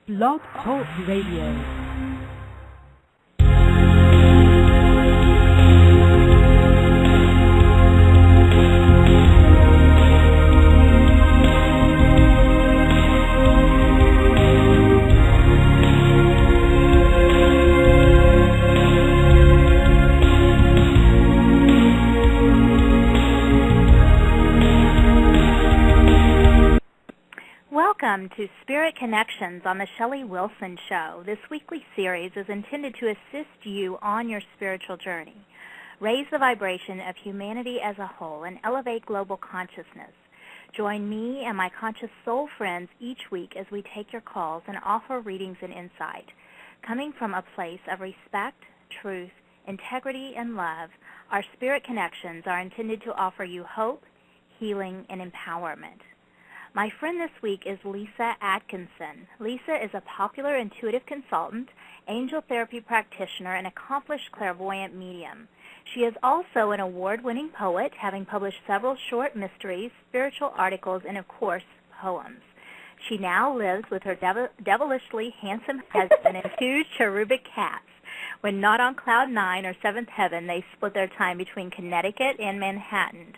Blog Talk Radio. Welcome to Spirit Connections on the Shelly Wilson Show. This weekly series is intended to assist you on your spiritual journey, raise the vibration of humanity as a whole, and elevate global consciousness. Join me and my conscious soul friends each week as we take your calls and offer readings and insight. Coming from a place of respect, truth, integrity, and love, our Spirit Connections are intended to offer you hope, healing, and empowerment. My friend this week is Lisa Atkinson. Lisa is a popular intuitive consultant, angel therapy practitioner, and accomplished clairvoyant medium. She is also an award-winning poet, having published several short mysteries, spiritual articles, and, of course, poems. She now lives with her devilishly handsome husband and two cherubic cats. When not on cloud 9 or 7th heaven, they split their time between Connecticut and Manhattan.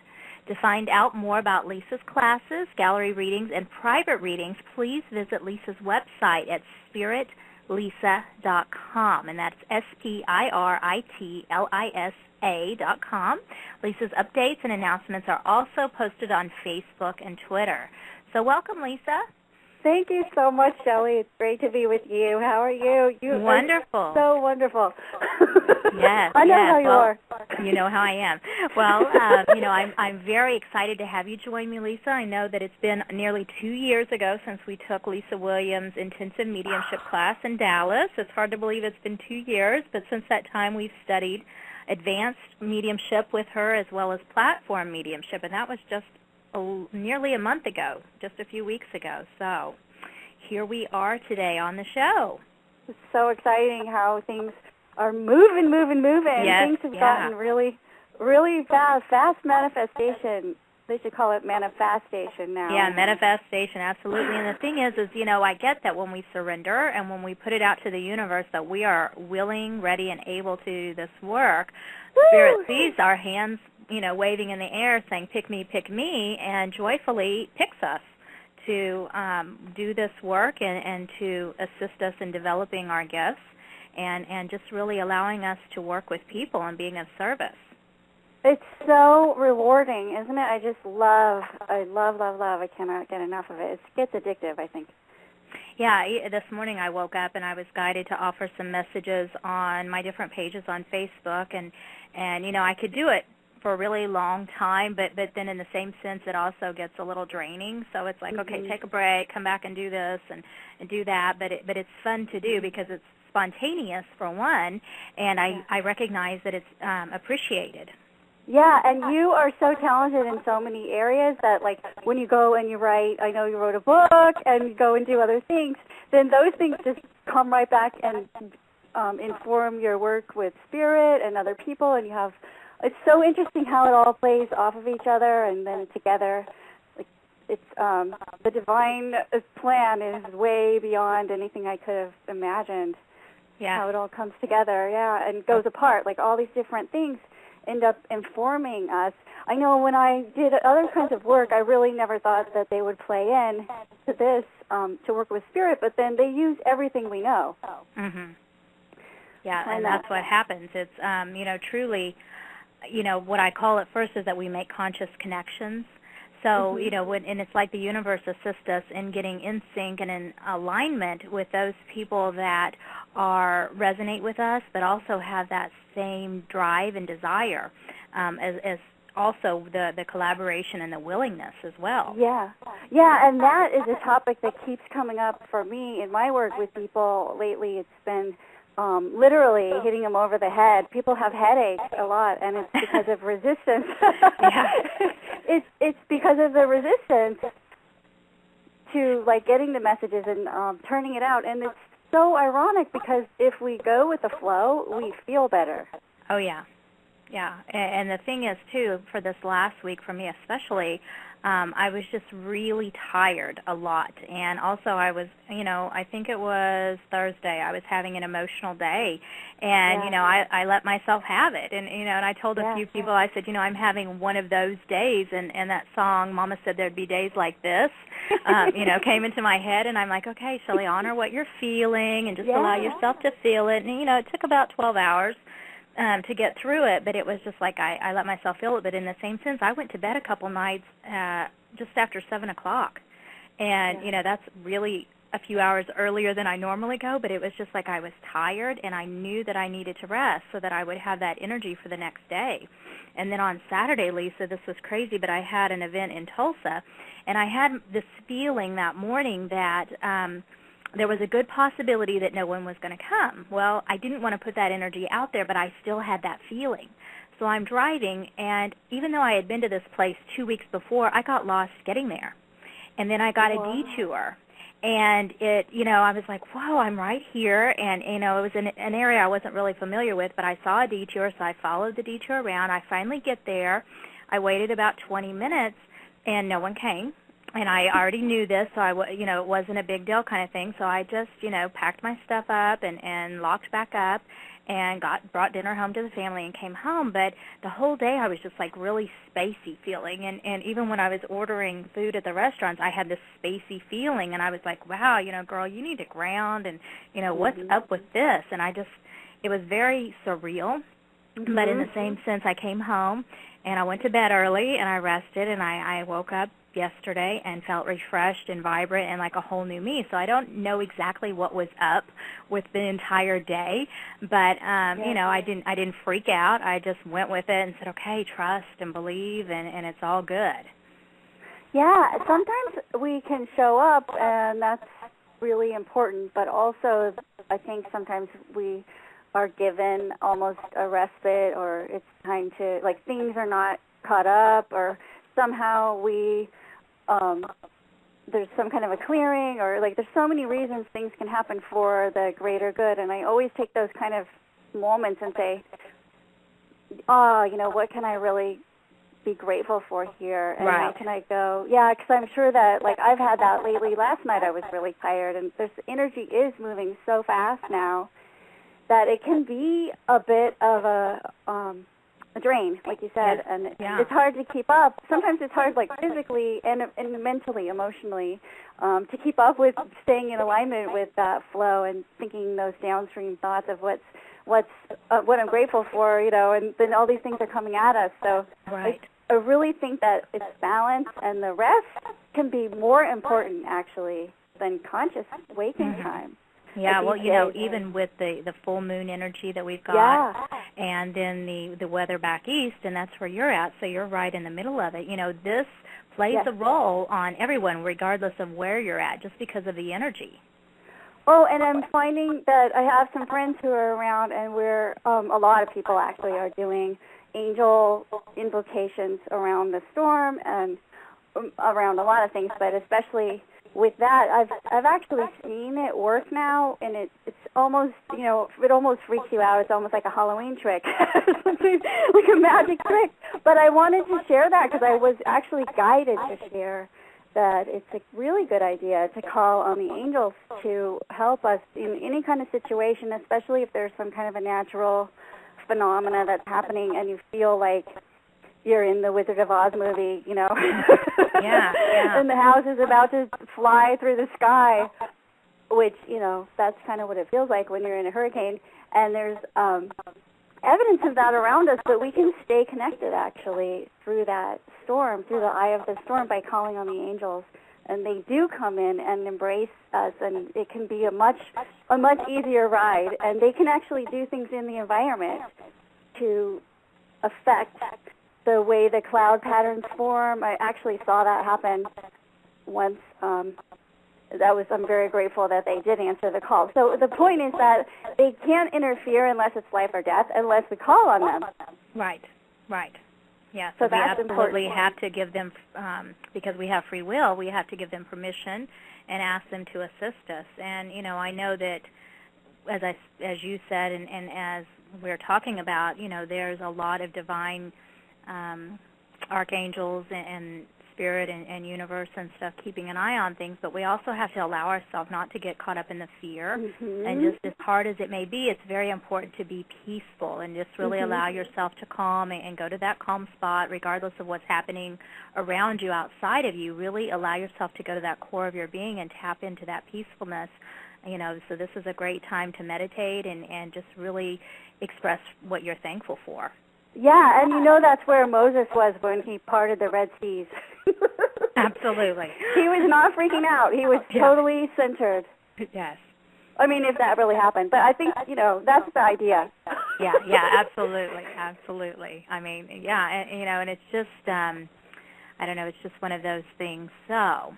To find out more about Lisa's classes, gallery readings, and private readings, please visit Lisa's website at spiritlisa.com, and that's SPIRITLISA.com. Lisa's updates and announcements are also posted on Facebook and Twitter. So welcome, Lisa. Thank you so much, Shelly. It's great to be with you. How are you? You wonderful. Are so wonderful. Yes, I know how you are. You know how I am. Well, I'm very excited to have you join me, Lisa. I know that it's been nearly 2 years ago since we took Lisa Williams' intensive mediumship class in Dallas. It's hard to believe it's been 2 years, but since that time we've studied advanced mediumship with her as well as platform mediumship, and that was just nearly a month ago, just a few weeks ago. So here we are today on the show. It's so exciting how things are moving. Yes, things have gotten really, really fast manifestation. They should call it manifestation now. Yeah, manifestation, absolutely. And the thing is, I get that when we surrender and when we put it out to the universe that we are willing, ready, and able to do this work, Spirit sees our hands waving in the air saying, pick me, and joyfully picks us to do this work and to assist us in developing our gifts and just really allowing us to work with people and being of service. It's so rewarding, isn't it? I love. I cannot get enough of it. It gets addictive, I think. Yeah, this morning I woke up and I was guided to offer some messages on my different pages on Facebook, and I could do it for a really long time, but then in the same sense it also gets a little draining. So it's like, okay, take a break, come back and do this and do that, but it's fun to do because it's spontaneous for one, and I recognize that it's appreciated. Yeah, and you are so talented in so many areas that, like, when you go and you write, I know you wrote a book, and you go and do other things, then those things just come right back and inform your work with spirit and other people, and it's so interesting how it all plays off of each other and then together. Like, it's the divine plan is way beyond anything I could have imagined. Yeah. How it all comes together, and goes apart. Like, all these different things end up informing us. I know when I did other kinds of work, I really never thought that they would play in to this, to work with spirit, but then they use everything we know. Mm-hmm. Yeah, and that's what happens. It's, truly, what I call it first is that we make conscious connections. So, and it's like the universe assists us in getting in sync and in alignment with those people that resonate with us, but also have that same drive and desire, as also the collaboration and the willingness as well. Yeah, and that is a topic that keeps coming up for me in my work with people lately. It's been literally hitting them over the head. People have headaches a lot, and it's because of resistance. Yeah. It's because of the resistance to, like, getting the messages and turning it out. And it's so ironic because if we go with the flow, we feel better. Oh, yeah. Yeah, and the thing is, too, for this last week, for me especially, I was just really tired a lot. And also I was, I think it was Thursday, I was having an emotional day. And, I let myself have it. And, and I told a few people, I said, I'm having one of those days. And that song, Mama Said There'd Be Days Like This, came into my head. And I'm like, okay, Shelly, honor what you're feeling and just allow yourself to feel it. And, it took about 12 hours. To get through it, but it was just like I let myself feel it. But in the same sense, I went to bed a couple nights just after 7 o'clock, and that's really a few hours earlier than I normally go. But it was just like I was tired, and I knew that I needed to rest so that I would have that energy for the next day. And then on Saturday, Lisa, this was crazy, but I had an event in Tulsa, and I had this feeling that morning that there was a good possibility that no one was going to come. Well, I didn't want to put that energy out there, but I still had that feeling. So I'm driving, and even though I had been to this place 2 weeks before, I got lost getting there. And then I got a detour. And it, I was like, whoa, I'm right here. And, it was an area I wasn't really familiar with, but I saw a detour, so I followed the detour around. I finally get there. I waited about 20 minutes, and no one came. And I already knew this, so it wasn't a big deal kind of thing. So I just, packed my stuff up and locked back up and brought dinner home to the family and came home. But the whole day I was just like really spacey feeling. And even when I was ordering food at the restaurants, I had this spacey feeling. And I was like, wow, girl, you need to ground. And, what's up with this? And it was very surreal. Mm-hmm. But in the same sense, I came home and I went to bed early and I rested and I woke up yesterday and felt refreshed and vibrant and like a whole new me. So I don't know exactly what was up with the entire day, but I didn't freak out. I just went with it and said, okay, trust and believe, and it's all good. Yeah, sometimes we can show up, and that's really important, but also I think sometimes we are given almost a respite, or it's time to, like, things are not caught up, or somehow there's some kind of a clearing, or like there's so many reasons things can happen for the greater good. And I always take those kind of moments and say, what can I really be grateful for here? And how can I go? Yeah, because I'm sure that, like, I've had that lately. Last night I was really tired, and this energy is moving so fast now that it can be a bit of a drain, like you said, and it's hard to keep up. Sometimes it's hard, like physically and mentally, emotionally, to keep up with staying in alignment with that flow and thinking those downstream thoughts of what I'm grateful for, and then all these things are coming at us. So I really think that it's balance, and the rest can be more important actually than conscious waking time. Yeah, well, even with the full moon energy that we've got, and then the weather back east, and that's where you're at, so you're right in the middle of it. This plays a role on everyone, regardless of where you're at, just because of the energy. Oh, and I'm finding that I have some friends who are around, and we're a lot of people actually are doing angel invocations around the storm and around a lot of things, but especially with that, I've actually seen it work now, and it's almost, it almost freaks you out. It's almost like a Halloween trick, like a magic trick. But I wanted to share that because I was actually guided to share that it's a really good idea to call on the angels to help us in any kind of situation, especially if there's some kind of a natural phenomena that's happening and you feel like you're in the Wizard of Oz movie, and the house is about to fly through the sky, which, that's kind of what it feels like when you're in a hurricane. And there's evidence of that around us, but we can stay connected, actually, through that storm, through the eye of the storm, by calling on the angels. And they do come in and embrace us, and it can be a much easier ride. And they can actually do things in the environment to affect the way the cloud patterns form. I actually saw that happen once. I'm very grateful that they did answer the call. So the point is that they can't interfere unless it's life or death, unless we call on them. Right. Yeah, so we absolutely have to give them, because we have free will, we have to give them permission and ask them to assist us. And, I know that, as you said, and as we're talking about, there's a lot of divine archangels and Spirit and universe and stuff keeping an eye on things, but we also have to allow ourselves not to get caught up in the fear. And just as hard as it may be, it's very important to be peaceful and just really allow yourself to calm and go to that calm spot regardless of what's happening around you, outside of you. Really allow yourself to go to that core of your being and tap into that peacefulness. So this is a great time to meditate and just really express what you're thankful for. Yeah, and that's where Moses was when he parted the Red Seas. Absolutely. He was not freaking out. He was totally centered. Yes. I mean, if that really happened. But I think, that's the idea. Yeah, absolutely. I mean, and it's just, I don't know, it's just one of those things. So,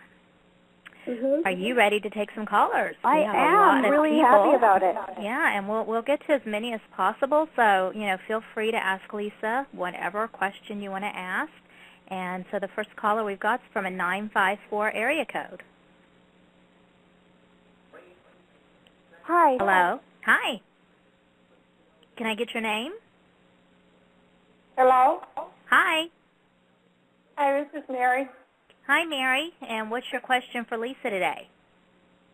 are you ready to take some callers? I am really happy about it. Yeah, and we'll get to as many as possible. So, feel free to ask Lisa whatever question you want to ask. And so the first caller we've got is from a 954 area code. Hi. Hello. Hi. Can I get your name? Hello? Hi. Hi, this is Mary. Hi, Mary. And what's your question for Lisa today?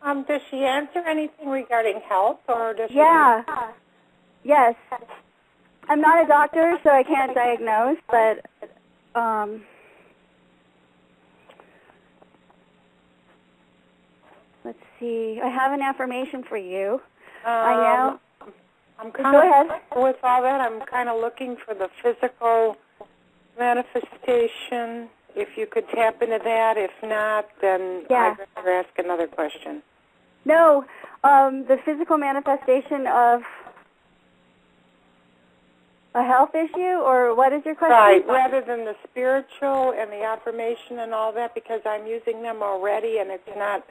Does she answer anything regarding health, or does she? Yeah. Yes. I'm not a doctor, so I can't diagnose, but let's see. I have an affirmation for you. I know. I'm Go ahead. With all that, I'm kind of looking for the physical manifestation. If you could tap into that. If not, then I'd rather ask another question. No, the physical manifestation of a health issue, or what is your question? Right, rather than the spiritual and the affirmation and all that, because I'm using them already and it's not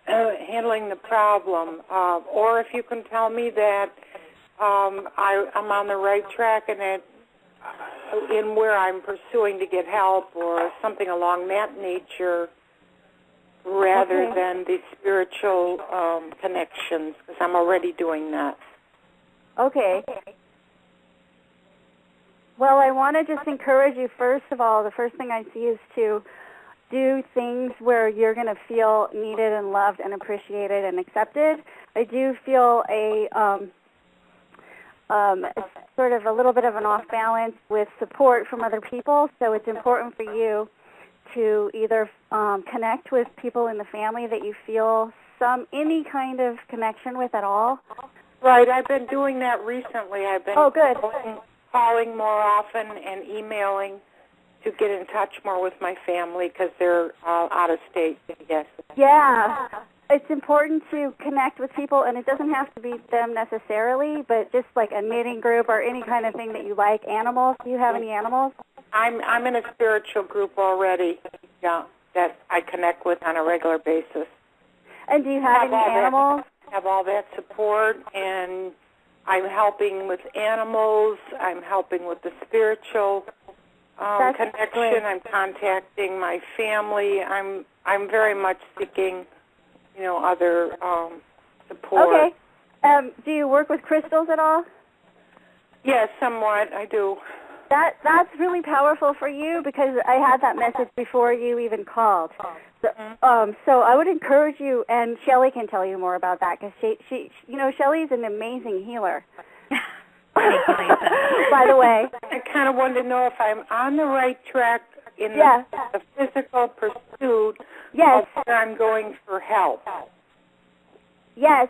handling the problem. Or if you can tell me that I'm on the right track and that in where I'm pursuing to get help or something along that nature, rather than the spiritual connections, because I'm already doing that. Okay. Well, I want to just encourage you, first of all, the first thing I see is to do things where you're going to feel needed and loved and appreciated and accepted. I do feel a sort of a little bit of an off balance with support from other people, so it's important for you to either connect with people in the family that you feel any kind of connection with at all. Right, I've been doing that recently. I've been calling more often and emailing to get in touch more with my family because they're out of state, yes. Yeah, it's important to connect with people, and it doesn't have to be them necessarily, but just like a knitting group or any kind of thing that you like. Animals, do you have any animals? I'm in a spiritual group already, that I connect with on a regular basis. And do you have any animals? I have all that support, and I'm helping with animals. I'm helping with the spiritual connection. Great. I'm contacting my family. I'm very much seeking, other support. Okay. Do you work with crystals at all? Yes, somewhat. I do. That's really powerful for you because I had that message before you even called. So I would encourage you, and Shelly can tell you more about that because she Shelly's an amazing healer. By the way, I kind of wanted to know if I'm on the right track in the physical pursuit of where I'm going for help. Yes,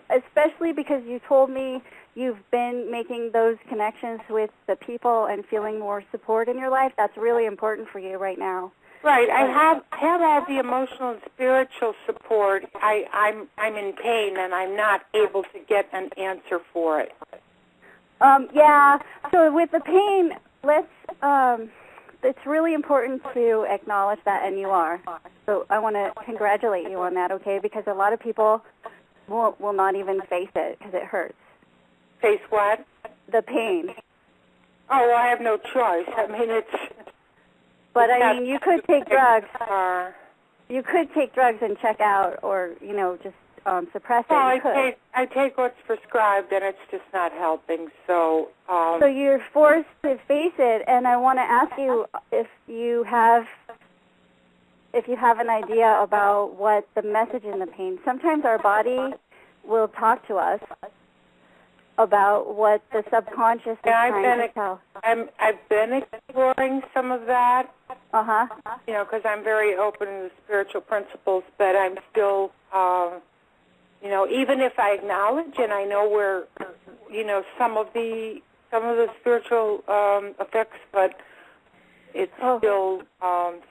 especially because you told me you've been making those connections with the people and feeling more support in your life. That's really important for you right now. Right. I have all the emotional and spiritual support. I'm in pain, and I'm not able to get an answer for it. So with the pain, it's really important to acknowledge that, and you are. So I want to congratulate you on that, okay? Because a lot of people will not even face it because it hurts. Face what? The pain. Oh, well, I have no choice. I mean, it's... But, I mean, you could take drugs. You could take drugs and check out or, just suppress it. Well, I take what's prescribed, and it's just not helping. So so you're forced to face it, and I want to ask you if you have if you have an idea about what the message in the pain, sometimes our body will talk to us about what the subconscious is trying to tell. I've been exploring some of that. Uh-huh. You know, because I'm very open to the spiritual principles, but I'm still, you know, even if I acknowledge and I know where, you know, some of the spiritual effects, but it's still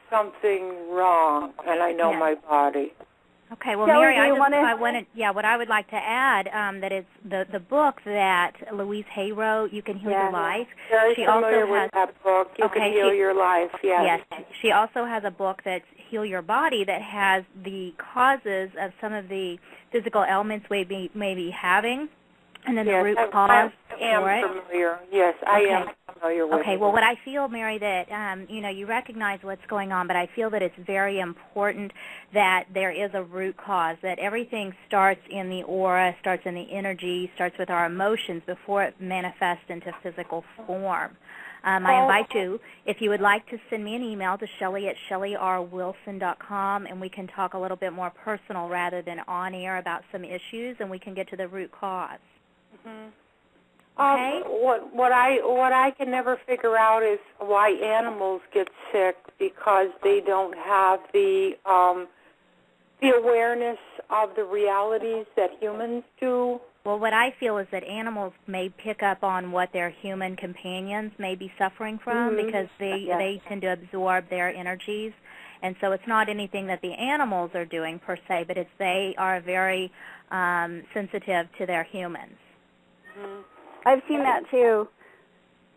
something wrong, and I know my body. Okay, well, Shelly, Mary, what I would like to add, that it's the book that Louise Hay wrote, You Can Heal Your Life. Very she familiar also has, with that book, You Can Heal Your Life, yes. Yes, she also has a book that's Heal Your Body that has the causes of some of the physical ailments we may be having, and then the root cause for it. I am familiar, yes, I am familiar with it. Okay, well, what I feel, Mary, that, you know, you recognize what's going on, but I feel that it's very important that there is a root cause, that everything starts in the aura, starts in the energy, starts with our emotions before it manifests into physical form. I invite you, if you would like to send me an email to Shelly at shellyrwilson.com, and we can talk a little bit more personal rather than on air about some issues, and we can get to the root cause. Mm-hmm. Okay? What I can never figure out is why animals get sick, because they don't have the awareness of the realities that humans do. Well, what I feel is that animals may pick up on what their human companions may be suffering from because they tend to absorb their energies. And so it's not anything that the animals are doing per se, but they are very sensitive to their humans. Mm-hmm. I've seen that too.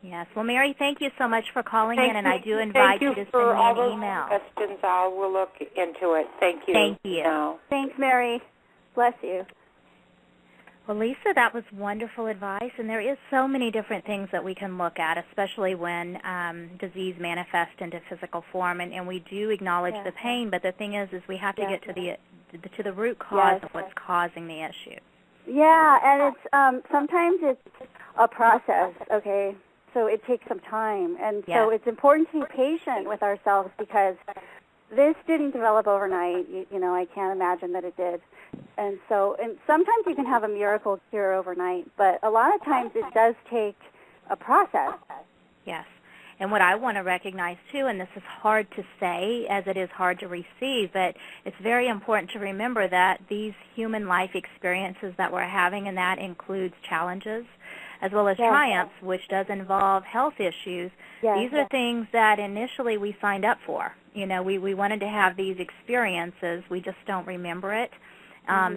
Yes. Well, Mary, thank you so much for calling in, and I do invite you to send me an email. Questions. I will look into it. Thank you. Thank you. No. Thanks, Mary. Bless you. Well, Lisa, that was wonderful advice, and there is so many different things that we can look at, especially when disease manifests into physical form, and we do acknowledge the pain, but the thing is we have to get to the root cause of what's causing the issue. Yeah, and it's sometimes it's a process, okay? So it takes some time, and so it's important to be patient with ourselves because this didn't develop overnight. You know, I can't imagine that it did. And sometimes you can have a miracle cure overnight, but a lot of times it does take a process. Yes. And what I want to recognize, too, and this is hard to say as it is hard to receive, but it's very important to remember that these human life experiences that we're having, and that includes challenges as well as triumphs, which does involve health issues, these are things that initially we signed up for. You know, we wanted to have these experiences. We just don't remember it.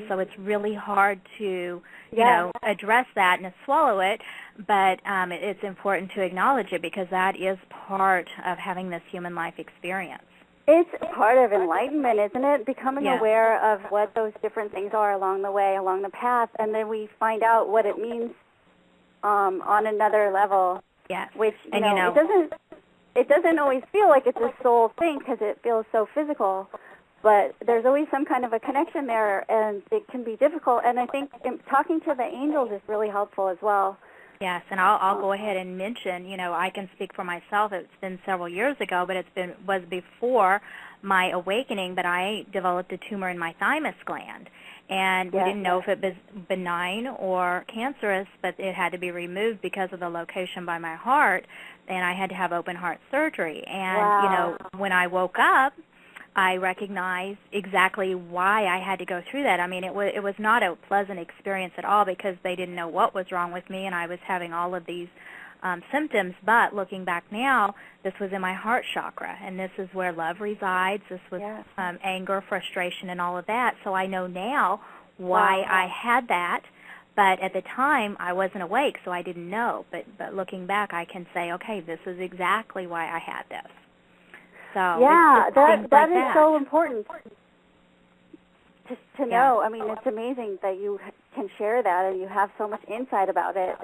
So it's really hard to, you know, address that and to swallow it, but it's important to acknowledge it because that is part of having this human life experience. It's part of enlightenment, isn't it? Becoming aware of what those different things are along the way, along the path, and then we find out what it means on another level. Yes. Which, you know, it doesn't always feel like it's a soul thing because it feels so physical. But there's always some kind of a connection there, and it can be difficult. And I think talking to the angels is really helpful as well. Yes, and I'll go ahead and mention, you know, I can speak for myself. It's been several years ago, but was before my awakening, but I developed a tumor in my thymus gland. And we didn't know if it was benign or cancerous, but it had to be removed because of the location by my heart, and I had to have open heart surgery. And, you know, when I woke up, I recognized exactly why I had to go through that. I mean, it was not a pleasant experience at all because they didn't know what was wrong with me, and I was having all of these symptoms. But looking back now, this was in my heart chakra, and this is where love resides. This was anger, frustration, and all of that. So I know now why I had that. But at the time, I wasn't awake, so I didn't know. But looking back, I can say, okay, this is exactly why I had this. So that is so important to know. I mean, it's amazing that you can share that and you have so much insight about it.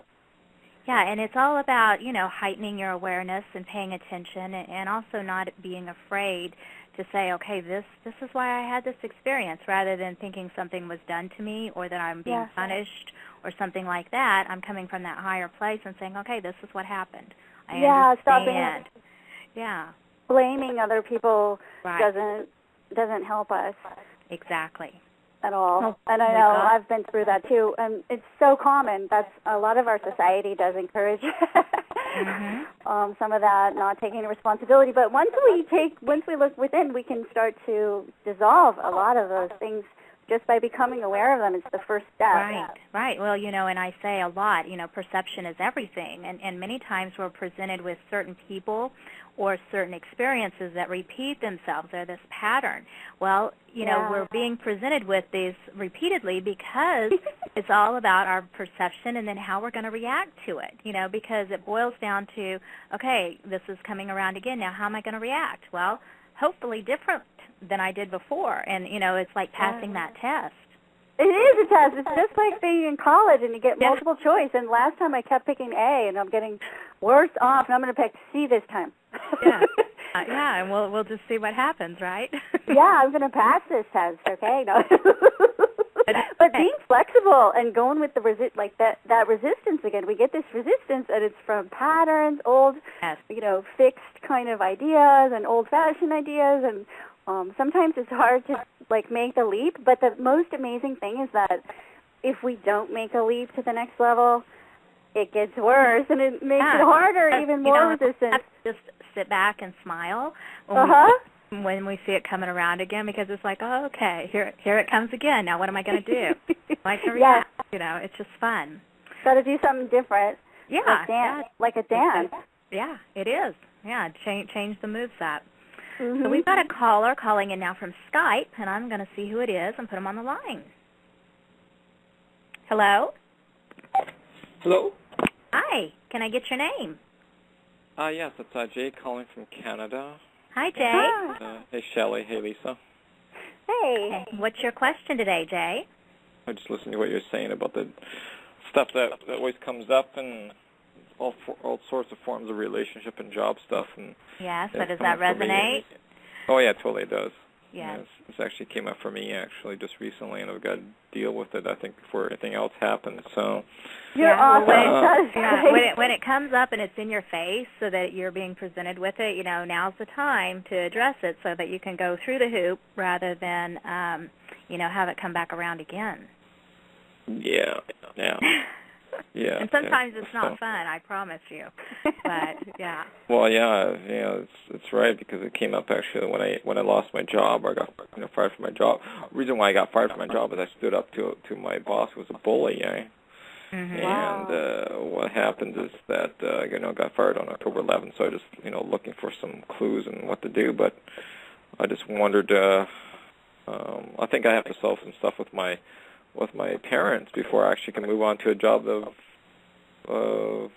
Yeah, and it's all about, you know, heightening your awareness and paying attention and also not being afraid to say, okay, this is why I had this experience, rather than thinking something was done to me or that I'm being punished or something like that. I'm coming from that higher place and saying, okay, this is what happened. I understand. Blaming other people doesn't doesn't help us Exactly. at all. Oh, and I my know God. I've been through that too, and it's so common. That's a lot of our society does encourage some of that, not taking responsibility. But once we look within, we can start to dissolve a lot of those things just by becoming aware of them. It's the first step. Right. Well, and I say a lot, perception is everything. And many times we're presented with certain people or certain experiences that repeat themselves. They're this pattern. Well, we're being presented with these repeatedly because it's all about our perception and then how we're going to react to it, because it boils down to, okay, this is coming around again. Now, how am I going to react? Well, hopefully different than I did before. And, it's like passing that test. It is a test. It's just like being in college and you get multiple choice. And last time I kept picking A, and I'm getting worse off, and I'm going to pick C this time. And we'll just see what happens, right? I'm going to pass this test, okay? No. But being flexible and going with the that resistance again. We get this resistance, and it's from patterns, old, fixed kind of ideas and old-fashioned ideas, and sometimes it's hard to make the leap. But the most amazing thing is that if we don't make a leap to the next level, it gets worse, and it makes it harder, even more resistance. Just sit back and smile when we see it coming around again, because it's like, oh, okay, here it comes again. Now what am I going to do? I can react. It's just fun. Got to do something different. Like a dance. Yeah, it is. Yeah, change the moveset. So we've got a caller calling in now from Skype, and I'm going to see who it is and put him on the line. Hello? Hello? Hi. Can I get your name? Yes, it's Jay calling from Canada. Hi, Jay. Hey, Shelly. Hey, Lisa. Hey. What's your question today, Jay? I just listened to what you're saying about the stuff that always comes up and all sorts of forms of relationship and job stuff. And so does that resonate? Oh, yeah, it totally does. Yeah. This actually came up for me just recently, and I've got to deal with it, I think, before anything else happens. So You're awesome. When it comes up and it's in your face so that you're being presented with it, now's the time to address it so that you can go through the hoop rather than, have it come back around again. Yeah. Yeah. And sometimes it's not fun, I promise you. But yeah. Well, it's right, because it came up actually when I lost my job, or I got fired from my job. The reason why I got fired from my job is I stood up to my boss, who was a bully. And what happened is that I got fired on October 11th. So I just looking for some clues and what to do. But I just wondered. I think I have to solve some stuff with my parents before I actually can move on to a job of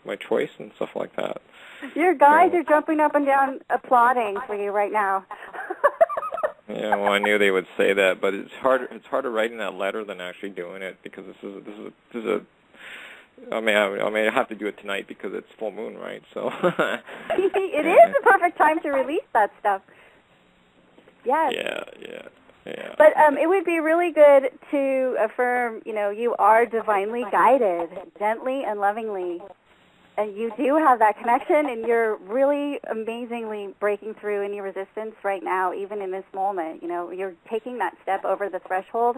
my choice and stuff like that. Your guys are jumping up and down applauding for you right now. Yeah, well, I knew they would say that, but it's harder writing that letter than actually doing it, because this is a I have to do it tonight because it's full moon, right? So it is the perfect time to release that stuff. Yes. Yeah. But it would be really good to affirm, you are divinely guided, gently and lovingly. And you do have that connection, and you're really amazingly breaking through any resistance right now, even in this moment. You're taking that step over the threshold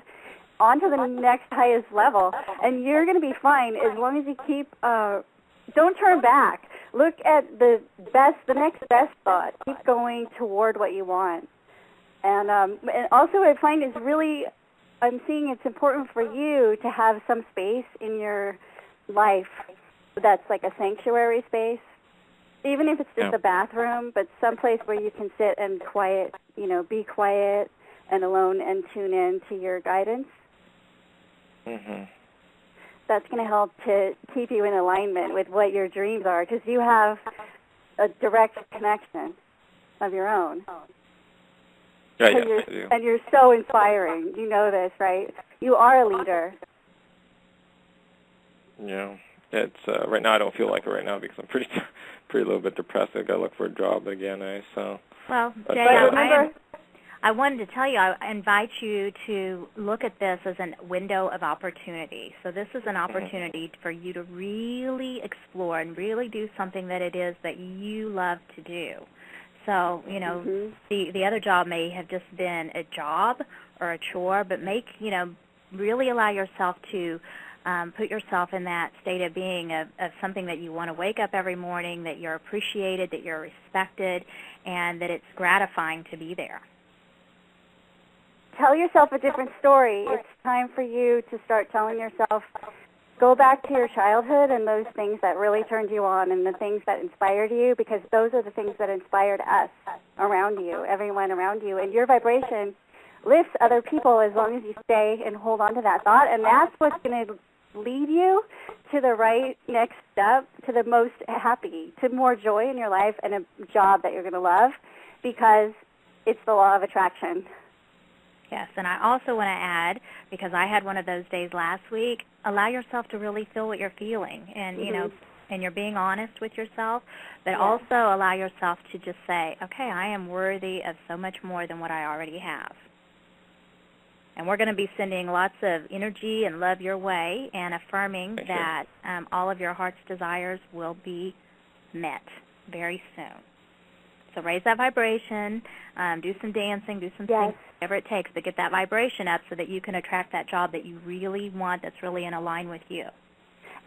onto the next highest level, and you're going to be fine as long as you keep, don't turn back. Look at the next best thought. Keep going toward what you want. And also I find I'm seeing it's important for you to have some space in your life that's like a sanctuary space, even if it's just a bathroom, but someplace where you can sit and be quiet and alone and tune in to your guidance. That's going to help to keep you in alignment with what your dreams are, because you have a direct connection of your own. And you're so inspiring. You know this, right? You are a leader. Yeah. It's right now I don't feel like it right now because I'm pretty a little bit depressed. I got to look for a job again. Well, Jay, I wanted to tell you, I invite you to look at this as a window of opportunity. So this is an opportunity for you to really explore and really do something that it is that you love to do. So, the other job may have just been a job or a chore, but really allow yourself to put yourself in that state of being of something that you want to wake up every morning, that you're appreciated, that you're respected, and that it's gratifying to be there. Tell yourself a different story. It's time for you to start telling yourself, go back to your childhood and those things that really turned you on and the things that inspired you, because those are the things that inspired us around you, everyone around you. And your vibration lifts other people as long as you stay and hold on to that thought, and that's what's going to lead you to the right next step, to the most happy, to more joy in your life and a job that you're going to love, because it's the law of attraction. Yes, and I also want to add, because I had one of those days last week, allow yourself to really feel what you're feeling, and and you're being honest with yourself, but also allow yourself to just say, okay, I am worthy of so much more than what I already have. And we're going to be sending lots of energy and love your way and affirming that all of your heart's desires will be met very soon. So raise that vibration, do some dancing, do some things, whatever it takes, but get that vibration up so that you can attract that job that you really want, that's really in line with you.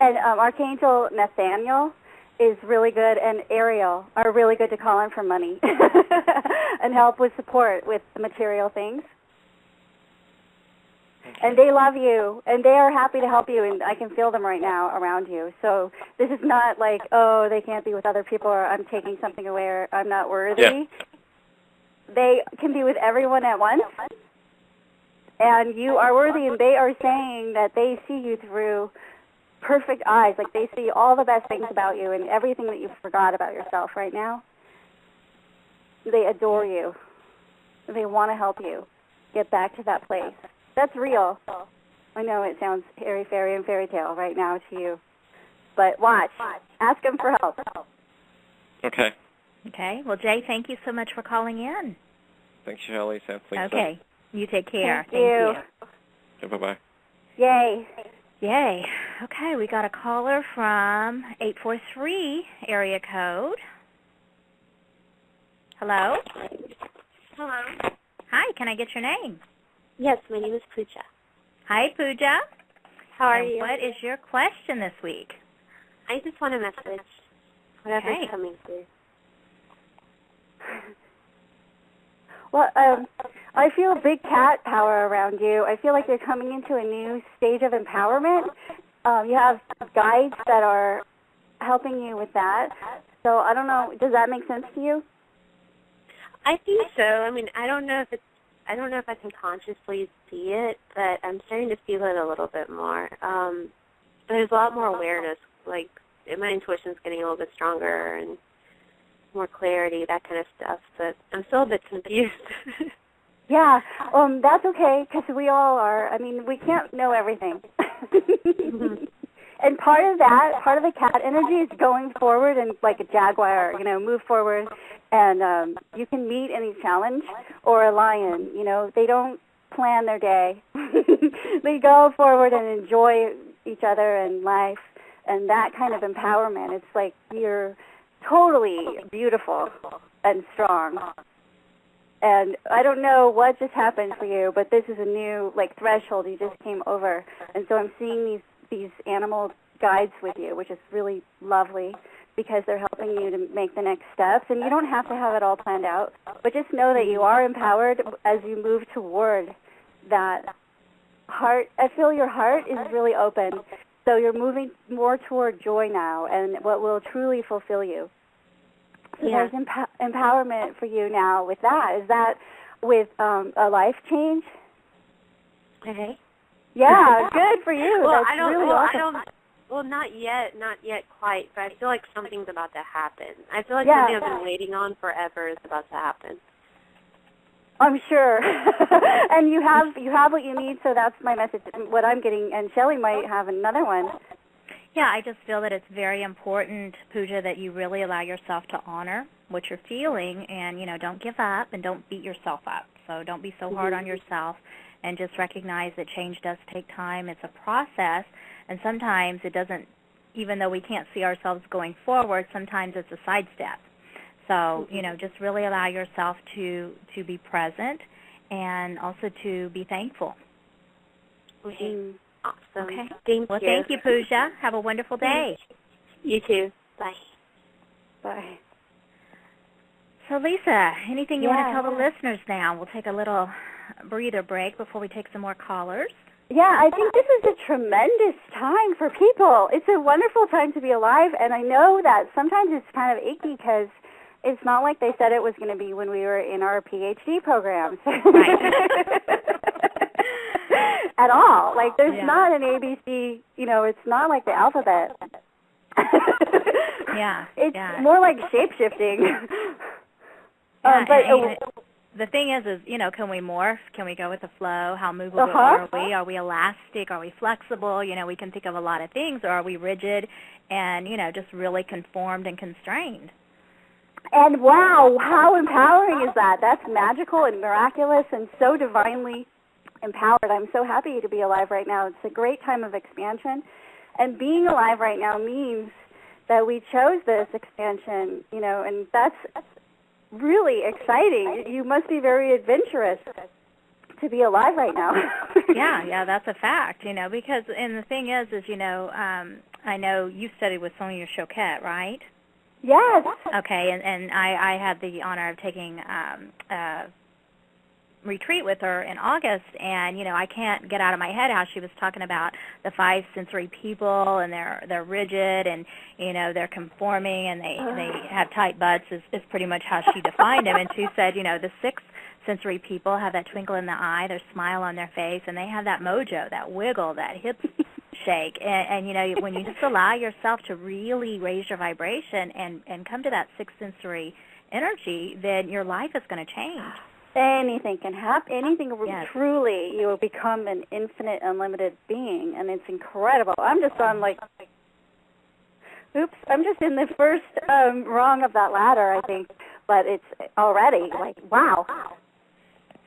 And Archangel Nathaniel is really good, and Ariel are really good to call on for money and help with support with material things. And they love you, and they are happy to help you, and I can feel them right now around you. So this is not like, oh, they can't be with other people, or I'm taking something away, or I'm not worthy. Yeah. They can be with everyone at once, and you are worthy, and they are saying that they see you through perfect eyes, like they see all the best things about you and everything that you forgot about yourself right now. They adore you. They want to help you get back to that place. That's real. I know it sounds airy-fairy and fairy tale right now to you, but watch. Ask them for help. Okay. Okay. Well, Jay, thank you so much for calling in. Thanks, Shelly. Okay. You take care. Thank you. Okay, bye-bye. Yay. Yay. Okay, we got a caller from 843 area code. Hello? Hello. Hi, can I get your name? Yes, my name is Pooja. Hi, Pooja. How are and you? What is your question this week? I just want a message. Whatever's Okay. coming through. Well, I feel big cat power around you. I feel like you're coming into a new stage of empowerment. You have guides that are helping you with that. So I don't know. Does that make sense to you? I think so. I mean, I don't know if I can consciously see it, but I'm starting to feel it a little bit more. There's a lot more awareness. Like, my intuition's getting a little bit stronger and more clarity, that kind of stuff. But I'm still a bit confused. Yeah, that's okay, because we all are. I mean, we can't know everything. And part of the cat energy is going forward and like a jaguar, move forward, and you can meet any challenge, or a lion, they don't plan their day. They go forward and enjoy each other and life, and that kind of empowerment. It's like you're totally beautiful and strong. And I don't know what just happened for you, but this is a new threshold you just came over. And so I'm seeing these animal guides with you, which is really lovely, because they're helping you to make the next steps. And you don't have to have it all planned out, but just know that you are empowered as you move toward that heart. I feel your heart is really open, so you're moving more toward joy now and what will truly fulfill you. So there's empowerment for you now with that. Is that with a life change? Okay. Yeah, good for you. Well, That's really awesome. Not yet quite, but I feel like something's about to happen. I feel like something I've been waiting on forever is about to happen. I'm sure. And you have what you need, so that's my message, what I'm getting, and Shelly might have another one. Yeah, I just feel that it's very important, Pooja, that you really allow yourself to honor what you're feeling, and, don't give up and don't beat yourself up. So don't be so hard on yourself, and just recognize that change does take time. It's a process, and sometimes it doesn't, even though we can't see ourselves going forward, sometimes it's a sidestep. So, just really allow yourself to be present and also to be thankful. Awesome. Okay. Thank you. Thank you, Pooja. Have a wonderful day. You too. Bye. Bye. So, Lisa, anything you want to tell the listeners now? We'll take a little breather break before we take some more callers. Yeah, I think this is a tremendous time for people. It's a wonderful time to be alive, and I know that sometimes it's kind of achy because it's not like they said it was going to be when we were in our PhD programs. Right. At all. Like, there's not an ABC, it's not like the alphabet. It's more like shape-shifting. The thing is, can we morph? Can we go with the flow? How movable are we? Are we elastic? Are we flexible? We can think of a lot of things. Or are we rigid and, just really conformed and constrained? And wow, how empowering is that? That's magical and miraculous and so divinely empowered. I'm so happy to be alive right now. It's a great time of expansion. And being alive right now means that we chose this expansion, and that's really exciting. You must be very adventurous to be alive right now. Yeah, that's a fact, because, and the thing is, I know you studied with Sonia Choquette, right? Yes. Okay, and I had the honor of taking retreat with her in August, and I can't get out of my head how she was talking about the 5 sensory people, and they're rigid, and they're conforming, and they have tight butts is pretty much how she defined them. And she said the 6 sensory people have that twinkle in the eye, their smile on their face, and they have that mojo, that wiggle, that hip shake, and when you just allow yourself to really raise your vibration and come to that 6 sensory energy, then your life is going to change. Anything can happen. Anything truly, you will become an infinite, unlimited being, and it's incredible. I'm just on I'm just in the first rung of that ladder, I think, but it's already wow.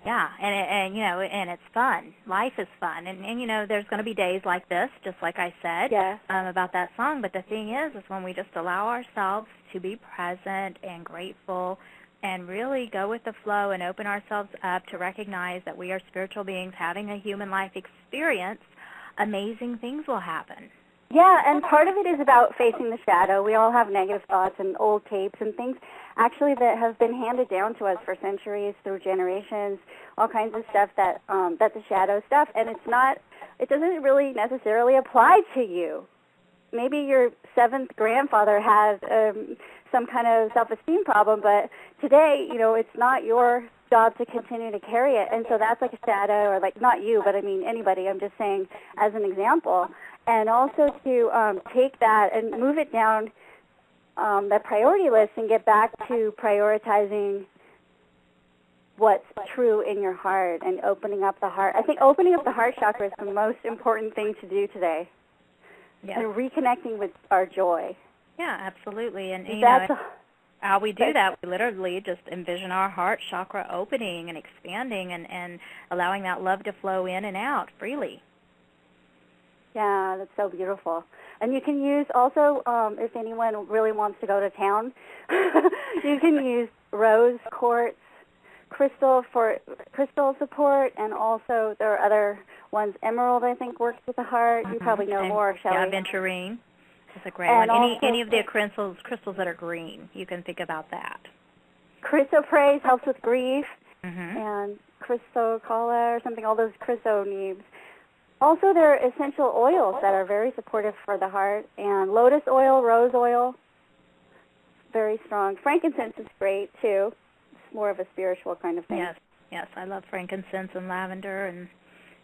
Yeah, and it's fun. Life is fun, and there's going to be days like this, just like I said about that song. But the thing is when we just allow ourselves to be present and grateful, and really go with the flow and open ourselves up to recognize that we are spiritual beings having a human life experience, amazing things will happen. Yeah, and part of it is about facing the shadow. We all have negative thoughts and old tapes and things actually that have been handed down to us for centuries, through generations, all kinds of stuff that's the shadow stuff, and it doesn't really necessarily apply to you. Maybe your 7th grandfather has some kind of self-esteem problem, but today, it's not your job to continue to carry it, and so that's like a shadow, or not you, but I mean anybody. I'm just saying as an example, and also to take that and move it down that priority list and get back to prioritizing what's true in your heart and opening up the heart. I think opening up the heart chakra is the most important thing to do today. Yes. And reconnecting with our joy. Yeah, absolutely. And how we do that, we literally just envision our heart chakra opening and expanding and allowing that love to flow in and out freely. Yeah, that's so beautiful. And you can use also, if anyone really wants to go to town, you can use rose quartz crystal for crystal support, and also there are other ones. Emerald, I think, works with the heart. You probably know more, Shelly. Yeah, aventurine is a great one. Any of the crystals that are green, you can think about that. Chrysoprase helps with grief, and chrysocolla or something, all those chrysonemes. Also, there are essential oils that are very supportive for the heart, and lotus oil, rose oil, very strong. Frankincense is great, too. It's more of a spiritual kind of thing. Yes, I love frankincense and lavender, and,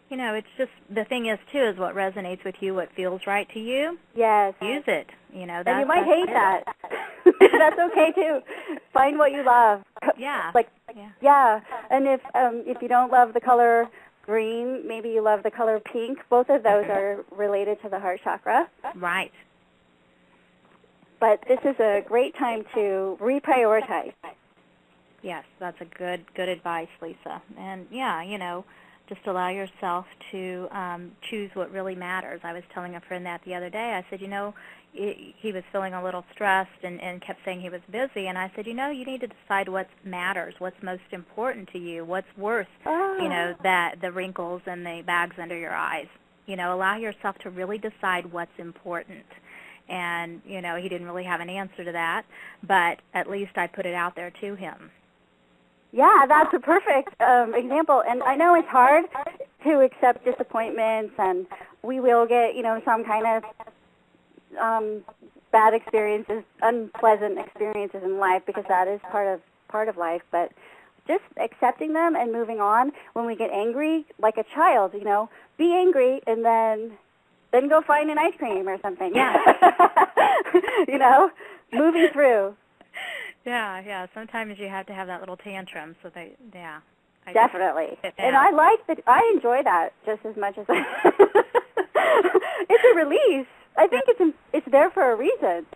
it's just, the thing is, too, is what resonates with you, what feels right to you. Yes. Use it, and you might hate that. That's okay, too. Find what you love. Yeah. And if you don't love the color green, maybe you love the color pink. Both of those are related to the heart chakra. Right. But this is a great time to reprioritize. Yes, that's a good advice, Lisa. And Just allow yourself to choose what really matters. I was telling a friend that the other day. I said, he was feeling a little stressed and kept saying he was busy. And I said, you need to decide what matters, what's most important to you, what's worth, that the wrinkles and the bags under your eyes. Allow yourself to really decide what's important. And, he didn't really have an answer to that, but at least I put it out there to him. Yeah, that's a perfect example. And I know it's hard to accept disappointments, and we will get, some kind of bad experiences, unpleasant experiences in life, because that is part of life. But just accepting them and moving on. When we get angry, like a child, be angry and then go find an ice cream or something. Yeah. Moving through. Yeah. Sometimes you have to have that little tantrum. So Definitely. And I like that. I enjoy that just as much as it's a release. I think it's there for a reason.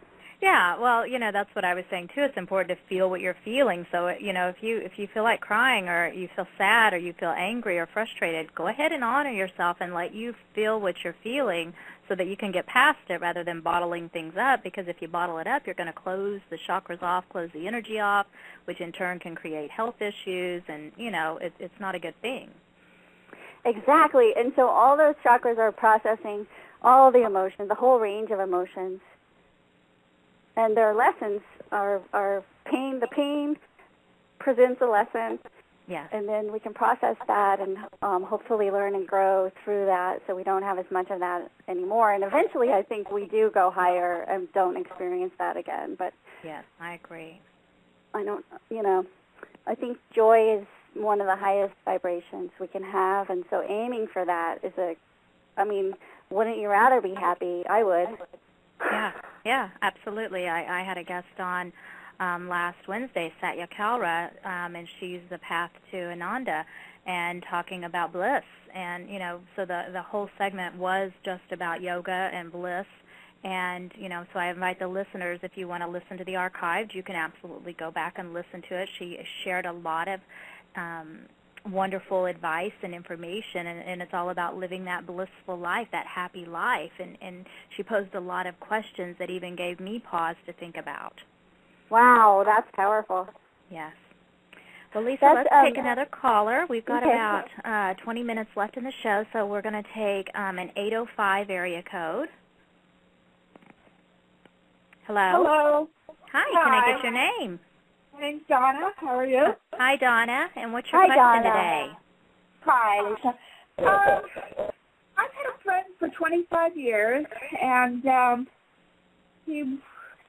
Yeah, well, that's what I was saying too. It's important to feel what you're feeling. So, if you feel like crying, or you feel sad, or you feel angry or frustrated, go ahead and honor yourself and let you feel what you're feeling, so that you can get past it rather than bottling things up. Because if you bottle it up, you're going to close the chakras off, close the energy off, which in turn can create health issues, and it's not a good thing. Exactly. And so all those chakras are processing all the emotions, the whole range of emotions. And their lessons are pain. The pain presents a lesson. Yes. And then we can process that and hopefully learn and grow through that, so we don't have as much of that anymore. And eventually I think we do go higher and don't experience that again. But yes, I agree. I think joy is one of the highest vibrations we can have. And so aiming for that is wouldn't you rather be happy? I would. Yeah, absolutely. I had a guest on last Wednesday, Satya Kalra, and she's the path to Ananda, and talking about bliss. And, so the whole segment was just about yoga and bliss. And, so I invite the listeners, if you want to listen to the archives, you can absolutely go back and listen to it. She shared a lot of wonderful advice and information, and it's all about living that blissful life, that happy life. And she posed a lot of questions that even gave me pause to think about. Wow, that's powerful. Yes. Well, Lisa, let's take another caller. We've got about 20 minutes left in the show, so we're going to take an 805 area code. Hello? Hello. Hi, can I get your name? My name's Donna. How are you? Hi, Donna. And what's your question today? Hi, Lisa. I've had a friend for 25 years, and he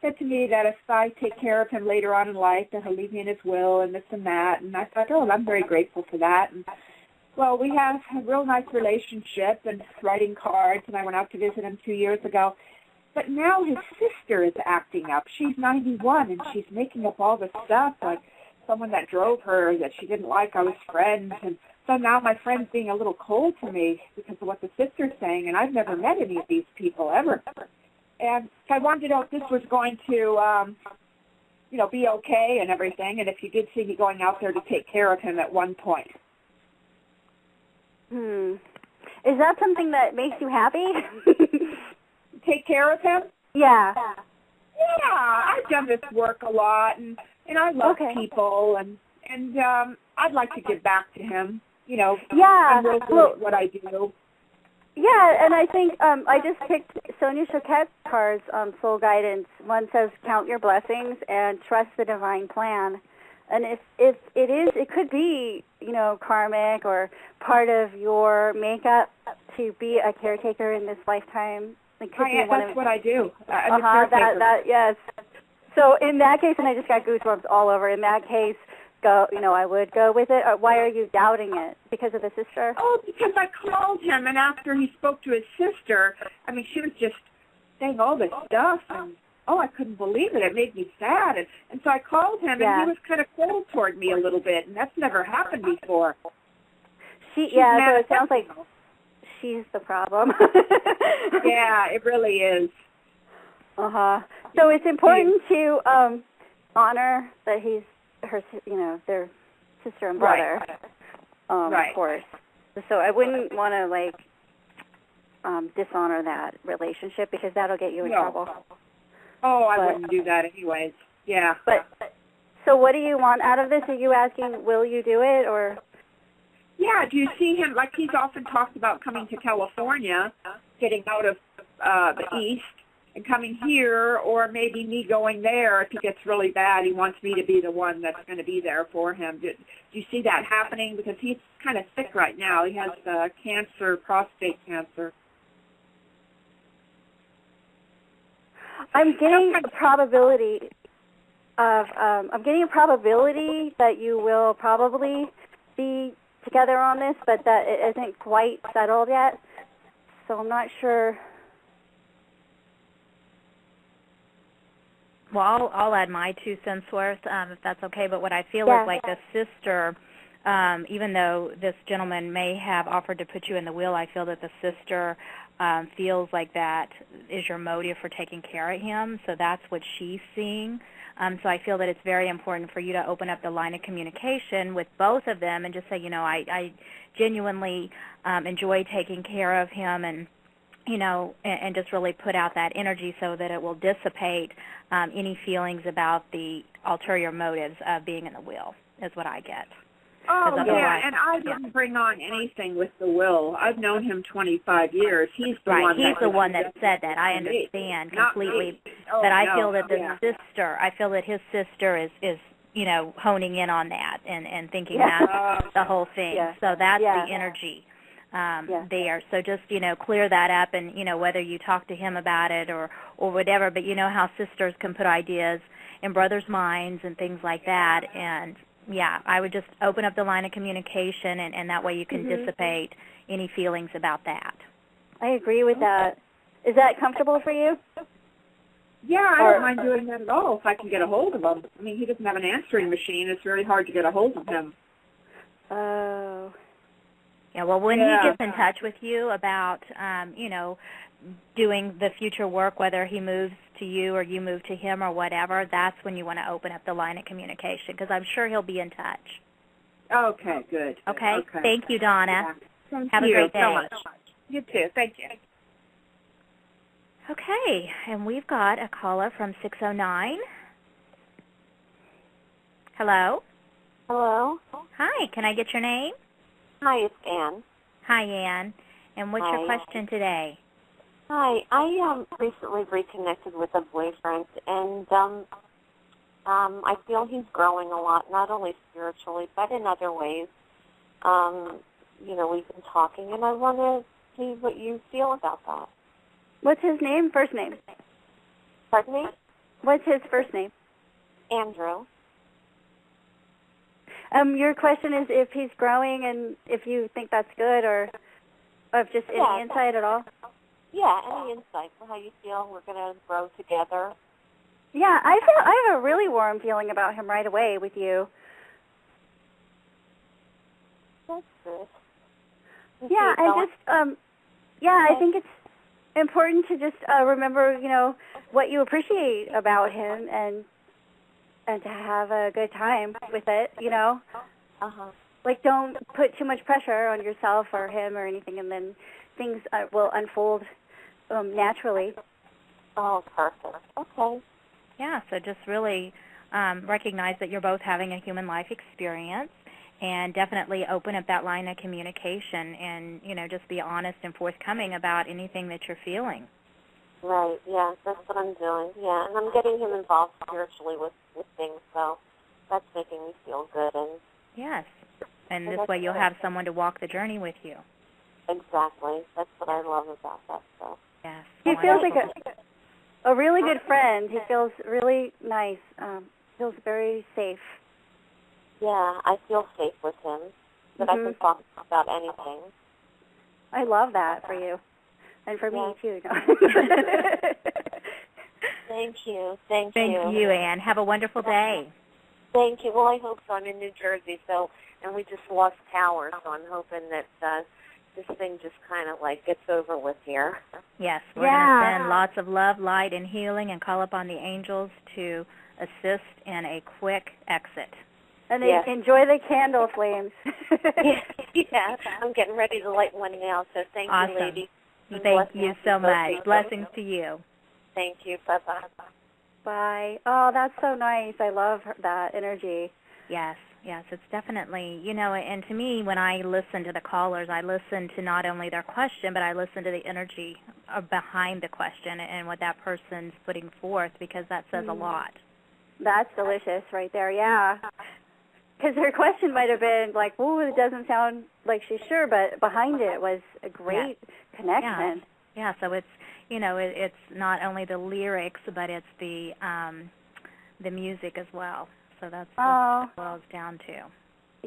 said to me that if I take care of him later on in life, that he'll leave me in his will and this and that. And I thought, I'm very grateful for that. And, well, we have a real nice relationship and writing cards, and I went out to visit him 2 years ago. But now his sister is acting up. She's 91, and she's making up all this stuff, like someone that drove her that she didn't like. I was friends. And so now my friend's being a little cold to me because of what the sister's saying, and I've never met any of these people ever. And I wanted to know if this was going to, be okay and everything, and if you did see me going out there to take care of him at one point. Is that something that makes you happy? Take care of him? Yeah. Yeah, I've done this work a lot, and I love people, and I'd like to give back to him. Yeah. I'm real good at what I do. Yeah, and I think I just picked Sonia Choquette's cards on Soul Guidance. One says, count your blessings and trust the divine plan. And if it is, it could be, karmic or part of your makeup to be a caretaker in this lifetime. It could be that's what I do. I'm a caretaker. Yes. So in that case, and I just got goosebumps all over, in that case, I would go with it. Or why are you doubting it? Because of the sister? Oh, because I called him, and after he spoke to his sister, she was just saying all this stuff, and I couldn't believe it. It made me sad. And so I called him, and he was kind of cold toward me a little bit, and that's never happened before. So it sounds like she's the problem. Yeah, it really is. So it's important to honor that he's their sister and brother. Right. Of course. So I wouldn't want to, like, dishonor that relationship because that'll get you in trouble. Oh, I wouldn't do that anyways. Yeah. But so what do you want out of this? Are you asking, will you do it, or? Yeah, do you see him, like he's often talked about coming to California, getting out of the East, and coming here, or maybe me going there if he gets really bad. He wants me to be the one that's going to be there for him. Do you see that happening? Because he's kind of sick right now. He has cancer, prostate cancer. I'm getting a probability that you will probably be together on this, but that it isn't quite settled yet. So I'm not sure. Well, I'll add my 2 cents worth, if that's okay. But what I feel Yeah. is like the sister, even though this gentleman may have offered to put you in the will, I feel that the sister feels like that is your motive for taking care of him. So that's what she's seeing. So I feel that it's very important for you to open up the line of communication with both of them and just say, you know, I genuinely enjoy taking care of him, and you know, and just really put out that energy so that it will dissipate any feelings about the ulterior motives of being in the will, is what I get. Oh, yeah, and I didn't bring on anything with the will. I've known him 25 years. He's the right. one. He's the one that said that. I understand completely. But I feel that the sister, I feel that his sister is you know, honing in on that and thinking that's the whole thing. Yeah. So that's the energy there. So just, you know, clear that up, and, you know, whether you talk to him about it or whatever, but you know how sisters can put ideas in brothers' minds and things like that. And, yeah, I would just open up the line of communication, and that way you can dissipate any feelings about that. I agree with that. Is that comfortable for you? Yeah, I don't mind doing that at all if I can get a hold of him. I mean, he doesn't have an answering machine. It's very hard to get a hold of him. Oh. Yeah, well, when he gets in touch with you about, you know, doing the future work, whether he moves to you or you move to him or whatever, that's when you want to open up the line of communication, because I'm sure he'll be in touch. Okay, good. Okay? Thank you, Donna. Yeah. Have a great day. So much. You too. Thank you. Okay, and we've got a caller from 609. Hello? Hello? Hi, can I get your name? Hi, it's Ann. Hi, Ann. And what's your question today? Hi, I recently reconnected with a boyfriend, and I feel he's growing a lot, not only spiritually, but in other ways. You know, we've been talking, and I want to see what you feel about that. What's his name? First name? Pardon me? What's his first name? Andrew. Your question is if he's growing and if you think that's good, or of just any insight at all? Yeah, any insight for how you feel we're going to grow together? Yeah, I have a really warm feeling about him right away with you. That's good. Yeah, and just I think it's important to just remember, you know, what you appreciate about him, and to have a good time with it, you know. Like, don't put too much pressure on yourself or him or anything, and then things will unfold naturally. Oh, perfect. Okay. Yeah, so just really recognize that you're both having a human life experience, and definitely open up that line of communication, and, you know, just be honest and forthcoming about anything that you're feeling. Right, yeah, that's what I'm doing. Yeah, and I'm getting him involved spiritually with things, so that's making me feel good. And yes, and this way you'll have someone to walk the journey with you. Exactly. That's what I love about that stuff. Yes. He feels like a really good friend. He feels really nice. Feels very safe. Yeah, I feel safe with him, that I can talk about anything. I love that for you. And for me, too. Thank you. Thank you. Thank you, Ann. Have a wonderful day. Thank you. Well, I hope so. I'm in New Jersey, and we just lost power, so I'm hoping that this thing just kind of, like, gets over with here. Yes, we're going to send lots of love, light, and healing, and call upon the angels to assist in a quick exit. And they enjoy the candle flames. Yeah, I'm getting ready to light one now, so thank Awesome. you, ladies. Thank you so much. Blessings to you. Thank you. Bye-bye. Bye. Oh, that's so nice. I love that energy. Yes, it's definitely, and to me, when I listen to the callers, I listen to not only their question, but I listen to the energy behind the question and what that person's putting forth, because that says a lot. That's delicious right there, yeah. Because her question might have been like, "Ooh, it doesn't sound like she's sure," but behind it was a great connection. Yeah, so it's, it's not only the lyrics, but it's the music as well. So that's what it boils down to.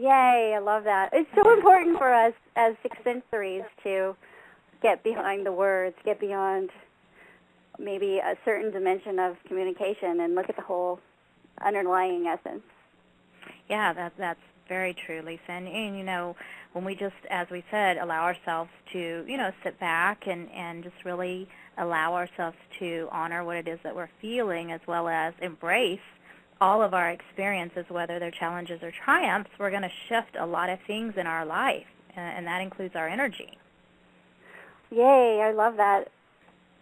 Yay, I love that. It's so important for us as sixth sensories to get behind the words, get beyond maybe a certain dimension of communication and look at the whole underlying essence. Yeah, that's very true, Lisa. And when we just, as we said, allow ourselves to, sit back and just really allow ourselves to honor what it is that we're feeling, as well as embrace all of our experiences, whether they're challenges or triumphs, we're going to shift a lot of things in our life, and that includes our energy. Yay, I love that.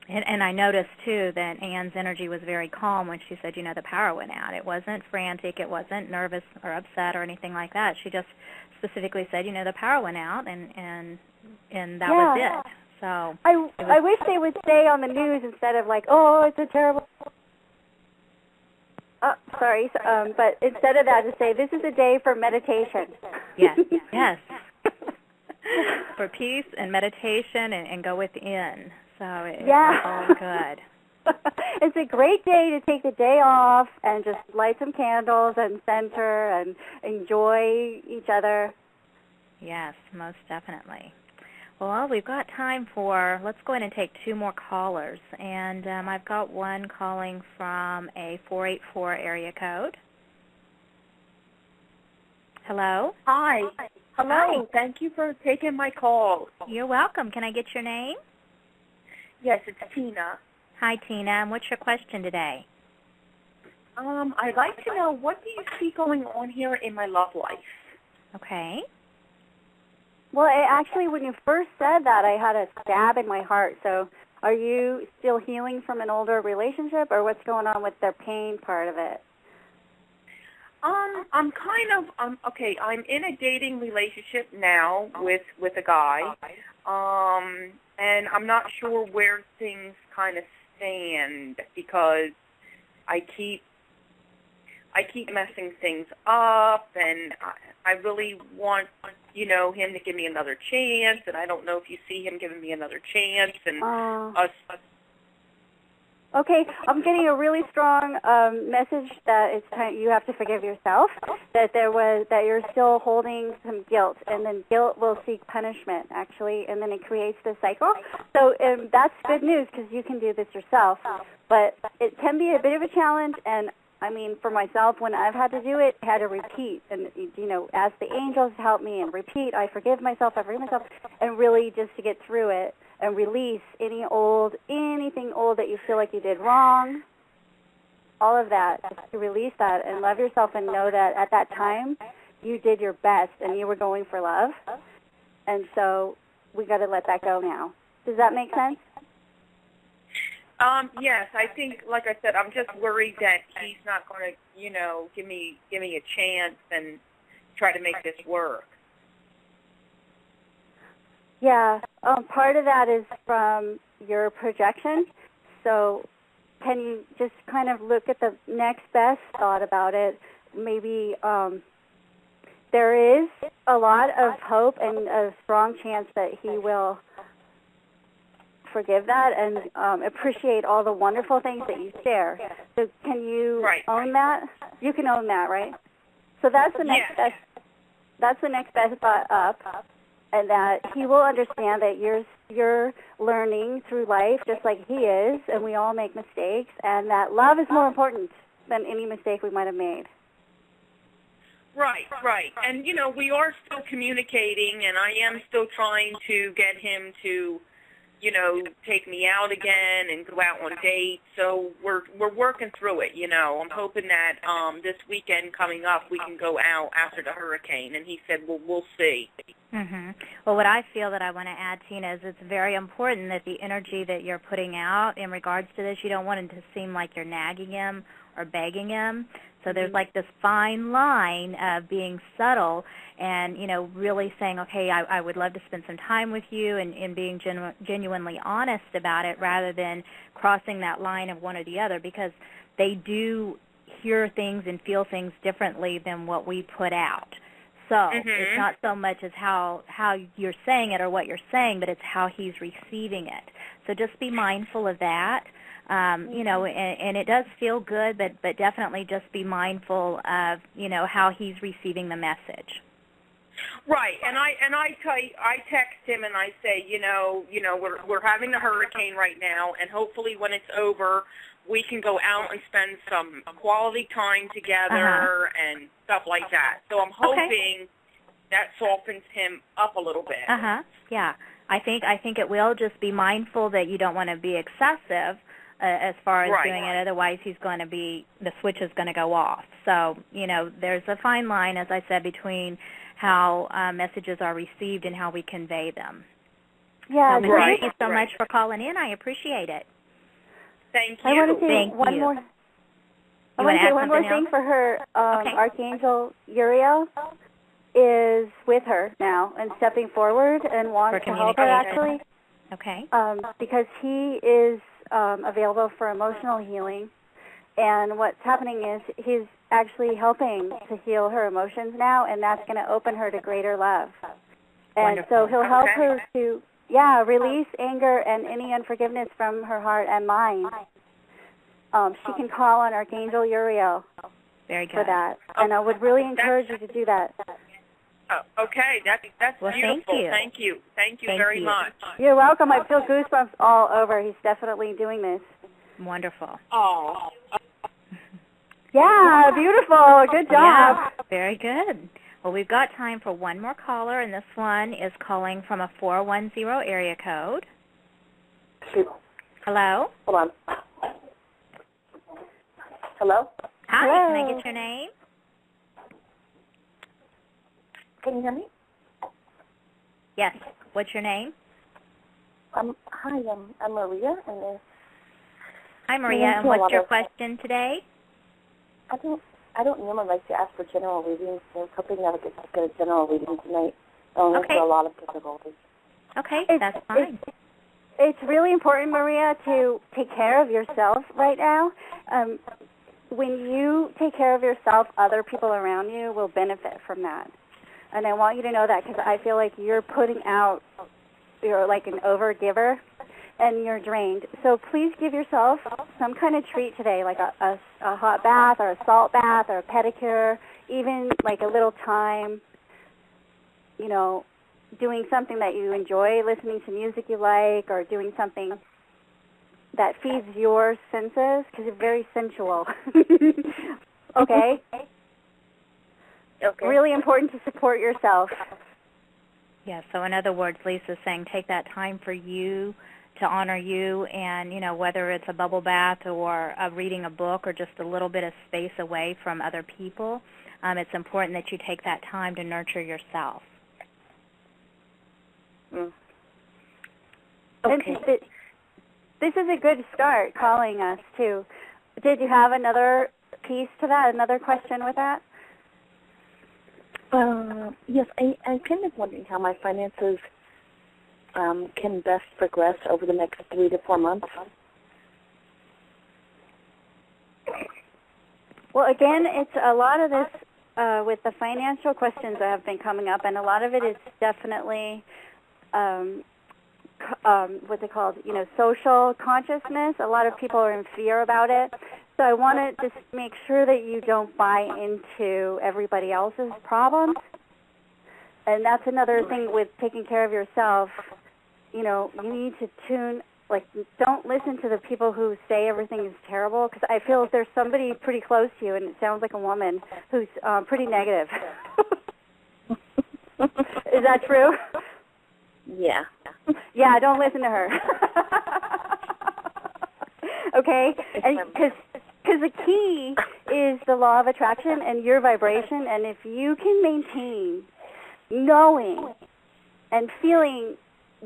And I noticed, too, that Anne's energy was very calm when she said, the power went out. It wasn't frantic. It wasn't nervous or upset or anything like that. She just specifically said, the power went out, and that was it. So I wish they would say on the news instead of like, oh, it's a terrible... sorry, but instead of that, to say, this is a day for meditation. Yes. For peace and meditation and go within. So it's all good. It's a great day to take the day off and just light some candles and center and enjoy each other. Yes, most definitely. Well, we've got time for, let's go ahead and take two more callers. And I've got one calling from a 484 area code. Hello? Hi. Hello. Hi. Thank you for taking my call. You're welcome. Can I get your name? Yes, it's Tina. Hi, Tina. And what's your question today? I'd like to know, what do you see going on here in my love life? Okay. Well, actually, when you first said that, I had a stab in my heart. So are you still healing from an older relationship, or what's going on with the pain part of it? I'm kind of, okay, I'm in a dating relationship now with a guy, and I'm not sure where things kind of stand, because I keep messing things up, and I really want, him to give me another chance, and I don't know if you see him giving me another chance, and us. Okay, I'm getting a really strong message that it's time you have to forgive yourself. That you're still holding some guilt, and then guilt will seek punishment, actually, and then it creates this cycle. So that's good news, because you can do this yourself. But it can be a bit of a challenge, and I mean, for myself, when I've had to do it, I had to repeat, and ask the angels to help me and repeat. I forgive myself, and really just to get through it. And release anything old that you feel like you did wrong, all of that, just to release that and love yourself and know that at that time you did your best and you were going for love. And so we got to let that go now. Does that make sense? Yes, I think, like I said, I'm just worried that he's not going to, give me a chance and try to make this work. Yeah, part of that is from your projection. So can you just kind of look at the next best thought about it? Maybe there is a lot of hope and a strong chance that he will forgive that and appreciate all the wonderful things that you share. So can you own that? You can own that, right? So that's the next best. That's the next best thought up. And that he will understand that you're learning through life just like he is, and we all make mistakes, and that love is more important than any mistake we might have made. Right. And, we are still communicating, and I am still trying to get him to, take me out again and go out on dates. So we're working through it, I'm hoping that this weekend coming up we can go out after the hurricane. And he said, well, we'll see. Well, what I feel that I want to add, Tina, is it's very important that the energy that you're putting out in regards to this, you don't want it to seem like you're nagging him or begging him. So there's like this fine line of being subtle and, really saying, okay, I would love to spend some time with you and being genuinely honest about it rather than crossing that line of one or the other, because they do hear things and feel things differently than what we put out. So it's not so much as how you're saying it or what you're saying, but it's how he's receiving it. So just be mindful of that. And it does feel good, but definitely just be mindful of, how he's receiving the message. Right, and I text him and I say, we're having a hurricane right now, and hopefully when it's over, we can go out and spend some quality time together and stuff like that. So I'm hoping that softens him up a little bit. Yeah, I think it will. Just be mindful that you don't want to be excessive as far as doing it. Otherwise, the switch is going to go off. So, there's a fine line, as I said, between how messages are received and how we convey them. Yeah, so thank you so much for calling in. I appreciate it. Thank you. I want to say one more. I want to say one more thing for her. Archangel Uriel is with her now and stepping forward and wants to help her, actually. Okay. Because he is available for emotional healing, and what's happening is he's actually helping to heal her emotions now, and that's going to open her to greater love. And so he'll help her to, release anger and any unforgiveness from her heart and mind. She can call on Archangel Uriel for that, and I would really encourage you to do that. Okay, that's beautiful. Thank you very much. You're welcome. I feel goosebumps all over. He's definitely doing this. Wonderful. Oh. Yeah, beautiful. Good job. Yeah, very good. Well, we've got time for one more caller, and this one is calling from a 410 area code. Hello? Hold on. Hello? Hi, Hello. Can I get your name? Can you hear me? Yes. What's your name? Hi, I'm Maria, and Hi, Maria, and what's your question today? I don't normally like to ask for general readings, so I was hoping that I could get a general reading tonight. Only for a lot of difficulties. Okay, that's fine. It's really important, Maria, to take care of yourself right now. When you take care of yourself, other people around you will benefit from that. And I want you to know that because I feel like you're putting out, you're like an over-giver, and you're drained. So please give yourself some kind of treat today, like a hot bath or a salt bath or a pedicure, even like a little time, doing something that you enjoy, listening to music you like, or doing something that feeds your senses, because you're very sensual. Okay? Really important to support yourself. Yeah, so in other words, Lisa's saying take that time for you, to honor you, and, whether it's a bubble bath or reading a book or just a little bit of space away from other people, it's important that you take that time to nurture yourself. Okay. This is a good start, calling us, too. Did you have another piece to that, another question with that? Yes, I'm kind of wondering how my finances can best progress over the next 3 to 4 months. Well, again, it's a lot of this with the financial questions that have been coming up, and a lot of it is definitely what's it called? Social consciousness. A lot of people are in fear about it. So I want to just make sure that you don't buy into everybody else's problems. And that's another thing with taking care of yourself. You need to don't listen to the people who say everything is terrible, because I feel if there's somebody pretty close to you, and it sounds like a woman, who's pretty negative. Is that true? Yeah. Yeah, don't listen to her. Okay? Because the key is the law of attraction and your vibration, and if you can maintain knowing and feeling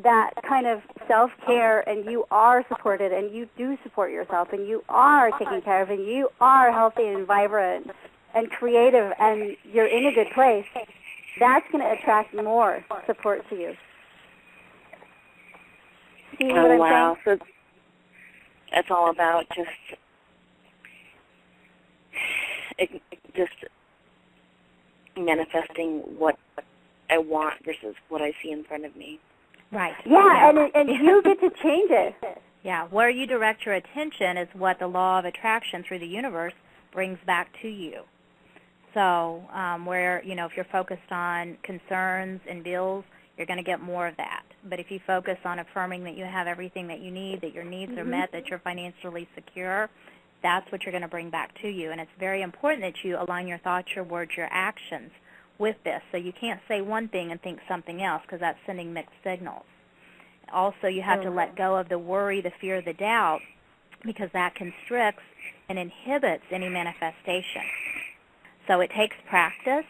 that kind of self-care, and you are supported, and you do support yourself, and you are taken care of, and you are healthy and vibrant and creative, and you're in a good place, that's going to attract more support to you. See what I'm wow. saying? So that's all about just manifesting what I want versus what I see in front of me. Right. Yeah, and you get to change it. Yeah, where you direct your attention is what the law of attraction through the universe brings back to you. So where, if you're focused on concerns and bills, you're going to get more of that. But if you focus on affirming that you have everything that you need, that your needs are met, that you're financially secure, that's what you're going to bring back to you. And it's very important that you align your thoughts, your words, your actions with this. So you can't say one thing and think something else, because that's sending mixed signals. Also, you have to let go of the worry, the fear, the doubt, because that constricts and inhibits any manifestation. So it takes practice,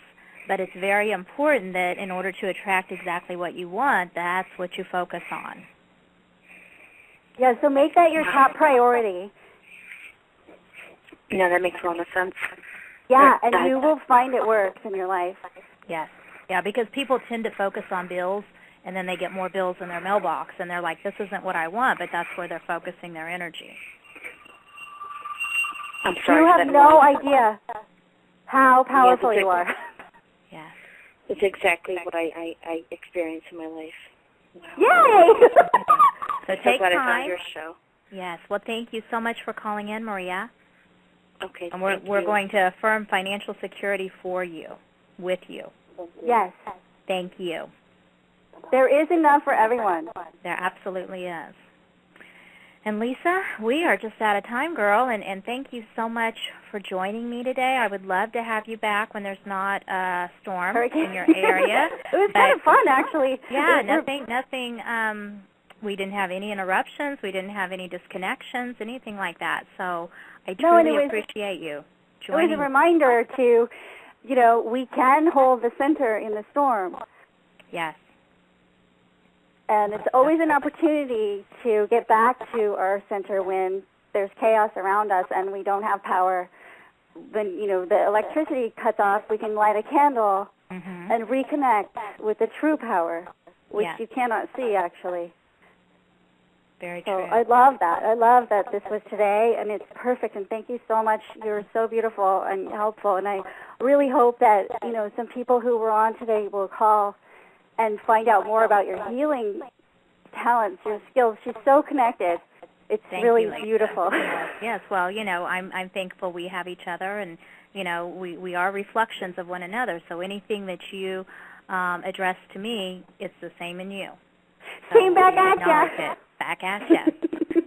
but it's very important that in order to attract exactly what you want, that's what you focus on. Yeah, so make that your top priority. Yeah, that makes a lot of sense. Yeah, and you will find it works in your life. Yes. Yeah, because people tend to focus on bills, and then they get more bills in their mailbox, and they're like, this isn't what I want, but that's where they're focusing their energy. I'm sorry. You have no idea how powerful you are. Yes. It's exactly what I experience in my life. Wow. Yay! So take glad I time. found your show. Yes. Well, thank you so much for calling in, Maria. Okay. And we're going to affirm financial security for you, with you. Yes. Thank you. There is enough for everyone. There absolutely is. And Lisa, we are just out of time, girl, and thank you so much for joining me today. I would love to have you back when there's not a storm in your area. It was kind of fun, actually. Yeah, nothing. We didn't have any interruptions. We didn't have any disconnections, anything like that. So I truly appreciate you joining. It was a reminder to, we can hold the center in the storm. Yes. And it's always an opportunity to get back to our center when there's chaos around us and we don't have power. When, the electricity cuts off, we can light a candle and reconnect with the true power, which you cannot see, actually. Very true. So I love that. I love that this was today, and it's perfect. And thank you so much. You're so beautiful and helpful. And I really hope that, some people who were on today will call and find out more about your healing talents, your skills. She's so connected. It's really beautiful. Yes. Well, I'm thankful we have each other, and we are reflections of one another. So anything that you address to me, it's the same in you. Same back at ya. Back at ya.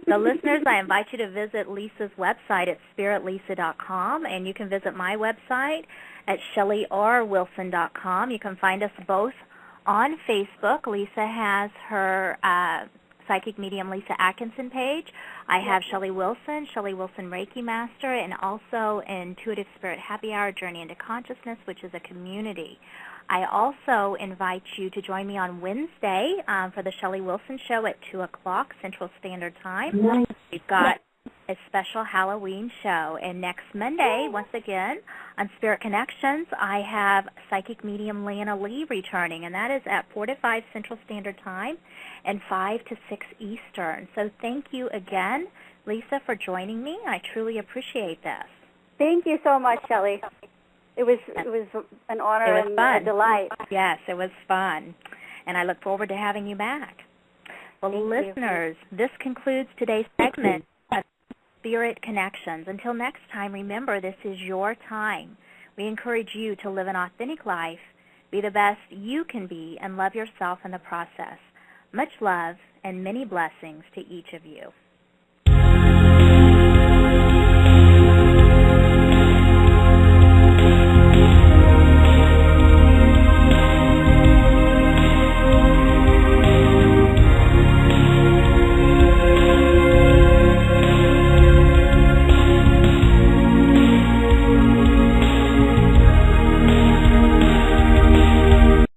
So listeners, I invite you to visit Lisa's website at spiritlisa.com, and you can visit my website at shellyrwilson.com. You can find us both on Facebook. Lisa has her Psychic Medium Lisa Atkinson page. I have Shelly Wilson Reiki Master, and also Intuitive Spirit Happy Hour Journey into Consciousness, which is a community. I also invite you to join me on Wednesday for the Shelly Wilson Show at 2 o'clock Central Standard Time. Nice. We've got a special Halloween show. And next Monday, once again, on Spirit Connections, I have Psychic Medium Lana Lee returning, and that is at 4 to 5 Central Standard Time and 5 to 6 Eastern. So thank you again, Lisa, for joining me. I truly appreciate this. Thank you so much, Shelly. It was an honor and a delight. Yes, it was fun. And I look forward to having you back. Well, listeners, this concludes today's segment of Spirit Connections. Until next time, remember, this is your time. We encourage you to live an authentic life, be the best you can be, and love yourself in the process. Much love and many blessings to each of you.